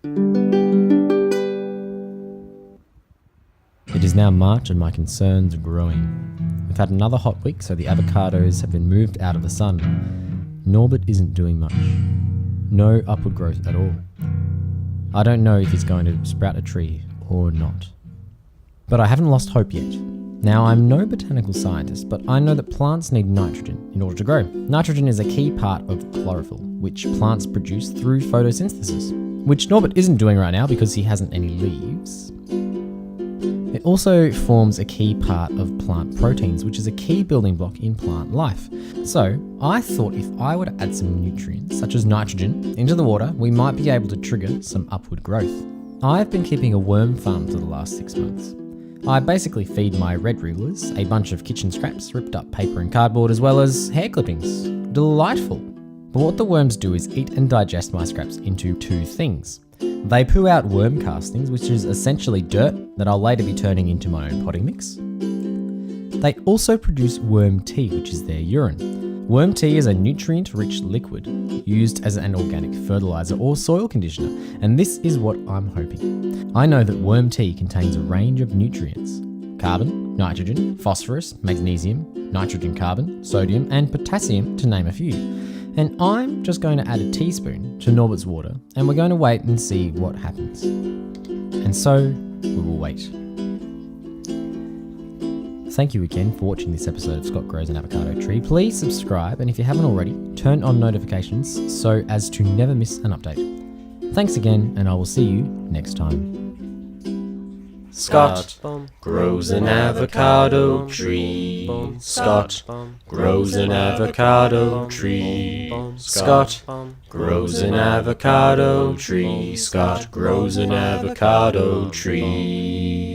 It is now March and my concerns are growing. We've had another hot week, so the avocados have been moved out of the sun. Norbert isn't doing much. No upward growth at all. I don't know if he's going to sprout a tree or not. But I haven't lost hope yet. Now, I'm no botanical scientist, but I know that plants need nitrogen in order to grow. Nitrogen is a key part of chlorophyll, which plants produce through photosynthesis, which Norbert isn't doing right now because he hasn't any leaves. It also forms a key part of plant proteins, which is a key building block in plant life. So I thought if I were to add some nutrients, such as nitrogen, into the water, we might be able to trigger some upward growth. I've been keeping a worm farm for the last 6 months. I basically feed my red rulers a bunch of kitchen scraps, ripped up paper and cardboard, as well as hair clippings. Delightful. But what the worms do is eat and digest my scraps into two things. They poo out worm castings, which is essentially dirt that I'll later be turning into my own potting mix. They also produce worm tea, which is their urine. Worm tea is a nutrient-rich liquid used as an organic fertilizer or soil conditioner, and this is what I'm hoping. I know that worm tea contains a range of nutrients: carbon, nitrogen, phosphorus, magnesium, nitrogen carbon, sodium, and potassium, to name a few. And I'm just going to add a teaspoon to Norbert's water, and we're going to wait and see what happens. And so, we will wait. Thank you again for watching this episode of Scott Grows an Avocado Tree. Please subscribe, and if you haven't already, turn on notifications so as to never miss an update. Thanks again, and I will see you next time. Scott grows an avocado tree. Scott grows an avocado tree. Scott grows an avocado tree. Scott grows an avocado tree.